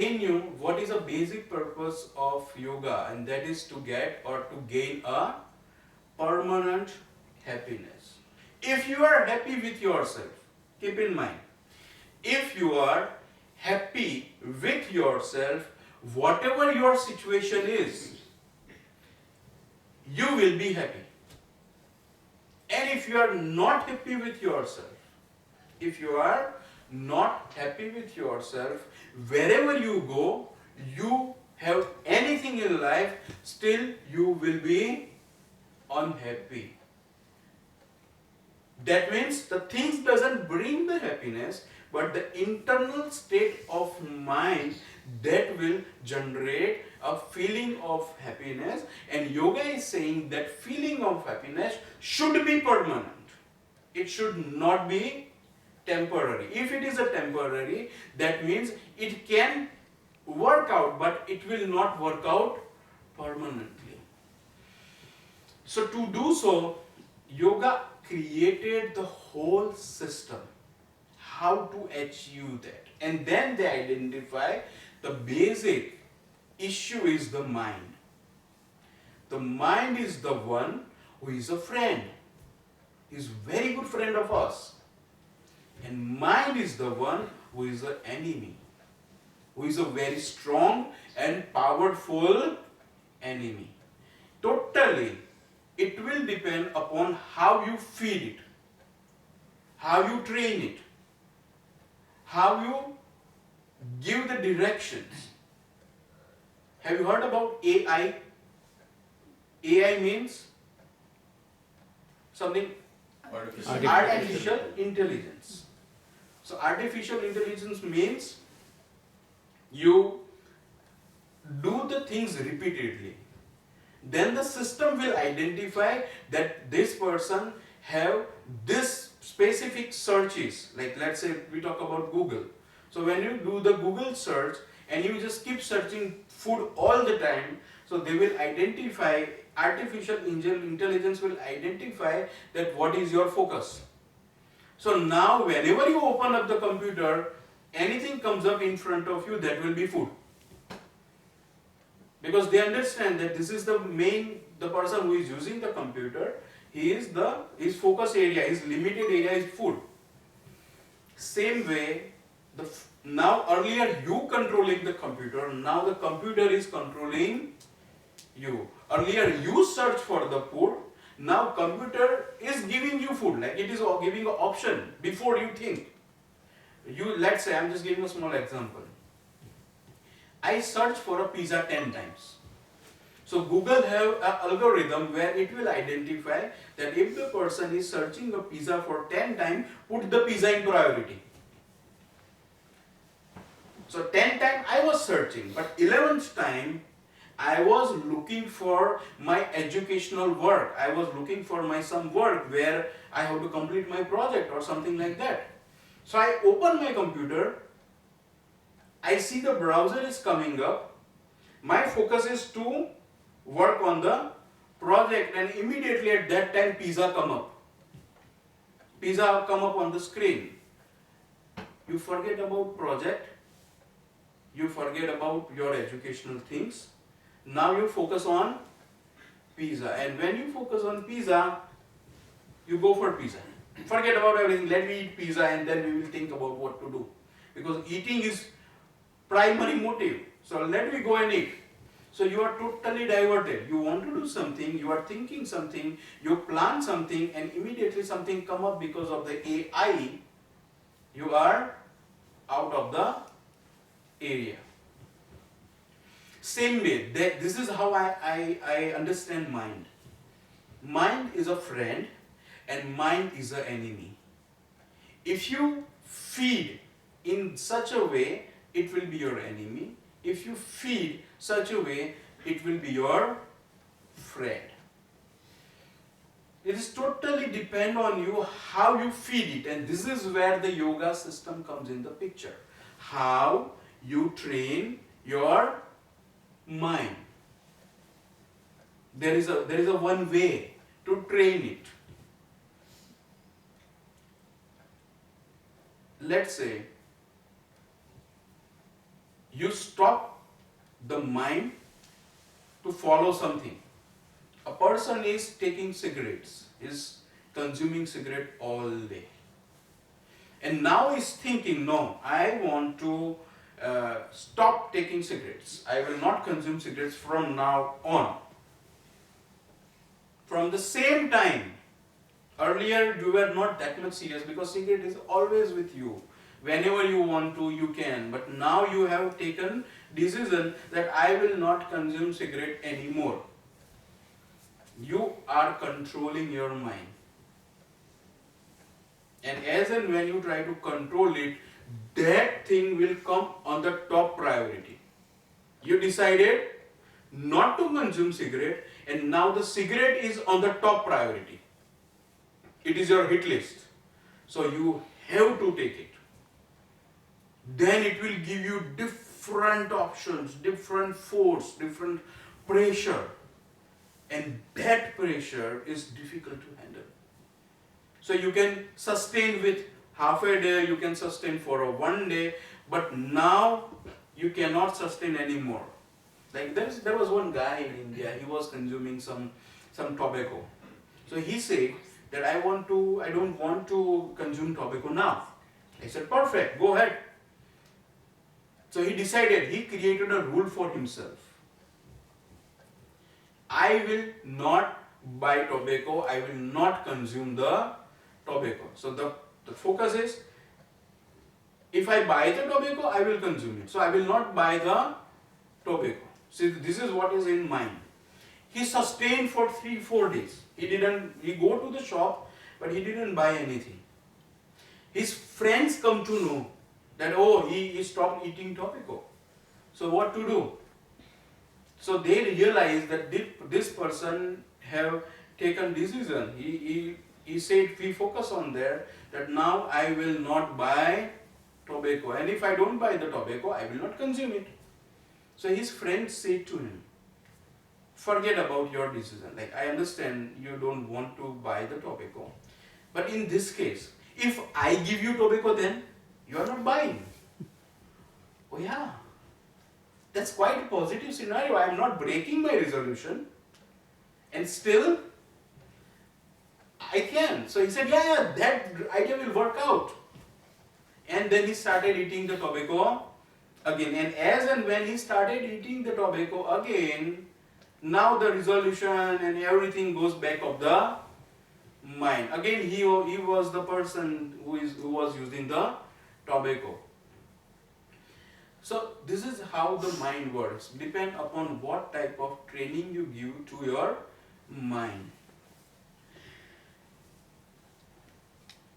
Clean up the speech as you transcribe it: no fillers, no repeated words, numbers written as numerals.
in you what is a basic purpose of yoga, and that is to get or to gain a permanent happiness. If you are happy with yourself, keep in mind, if you are happy with yourself, whatever your situation is, you will be happy. And if you are not happy with yourself, if you are not happy with yourself, wherever you go, you have anything in life, still you will be unhappy. That means the things doesn't bring the happiness, but the internal state of mind that will generate a feeling of happiness. And yoga is saying that feeling of happiness should be permanent. It should not be temporary. If it is a temporary, that means it can work out, but it will not work out permanently. So to do so, yoga created the whole system, how to achieve that. And then they identify the basic issue is the mind. The mind is the one who is a friend. He is a very good friend of us. And mind is the one who is the enemy, who is a very strong and powerful enemy. Totally, it will depend upon how you feed it, how you train it, how you give the directions. Have you heard about AI? AI means something artificial intelligence. So artificial intelligence means you do the things repeatedly. Then the system will identify that this person have this specific searches. Like let's say we talk about Google. So when you do the Google search and you just keep searching food all the time, so they will identify, artificial intelligence will identify that what is your focus. So now whenever you open up the computer, anything comes up in front of you, that will be food. Because they understand that this is the person who is using the computer, his focus area, his limited area is food. Same way, now earlier you controlling the computer, now the computer is controlling you. Earlier you search for the food, now computer is giving you food, like it is giving an option before you think. Let's say, I'm just giving a small example. I search for a pizza 10 times. So Google have an algorithm where it will identify that if the person is searching a pizza for 10 times, put the pizza in priority. So 10 times I was searching, but 11th time I was looking for my educational work. I was looking for some work where I have to complete my project or something like that. So I open my computer, I see the browser is coming up, my focus is to work on the project, and immediately at that time pizza come up. Pizza come up on the screen. You forget about project, you forget about your educational things. Now you focus on pizza, and when you focus on pizza, you go for pizza. Forget about everything, let me eat pizza and then we will think about what to do. Because eating is primary motive. So let me go and eat. So you are totally diverted. You want to do something, you are thinking something, you plan something, and immediately something come up because of the AI, you are out of the area. Same way, this is how I understand mind. Mind is a friend and mind is an enemy. If you feed in such a way, it will be your enemy. If you feed such a way, it will be your friend. It is totally depend on you how you feed it, and this is where the yoga system comes in the picture. How you train your mind. There is a one way to train it. Let's say you stop the mind to follow something. A person is taking cigarettes, is consuming cigarette all day, and now is thinking, no, I want to stop taking cigarettes. I will not consume cigarettes from now on. From the same time, earlier you were not that much serious because cigarette is always with you. Whenever you want to, you can. But now you have taken decision that I will not consume cigarette anymore. You are controlling your mind. And as and when you try to control it, that thing will come on the top priority. You decided not to consume cigarette, and now the cigarette is on the top priority. It is your hit list. So you have to take it. Then it will give you different options, different force, different pressure. And that pressure is difficult to handle. So you can sustain with half a day, you can sustain for a 1 day, but now you cannot sustain anymore. Like there was one guy in India, he was consuming some tobacco. So he said that I don't want to consume tobacco now. I said, perfect, go ahead. So he decided, he created a rule for himself. I will not buy tobacco, I will not consume the tobacco. So the focus is, if I buy the tobacco, I will consume it. So I will not buy the tobacco. See, this is what is in mind. He sustained for 3-4 days. He go to the shop, but he didn't buy anything. His friends come to know that, oh, he stopped eating tobacco. So what to do? So they realize that this person have taken decision. He said, we focus on that now I will not buy tobacco. And if I don't buy the tobacco, I will not consume it. So his friends said to him, forget about your decision. Like, I understand you don't want to buy the tobacco. But in this case, if I give you tobacco, then you are not buying. Oh yeah, that's quite a positive scenario. I am not breaking my resolution, and still I can. So he said, yeah, that idea will work out. And then he started eating the tobacco again. And as and when he started eating the tobacco again, now the resolution and everything goes back of the mind. Again, he was the person who was using the tobacco. So this is how the mind works. Depend upon what type of training you give to your mind.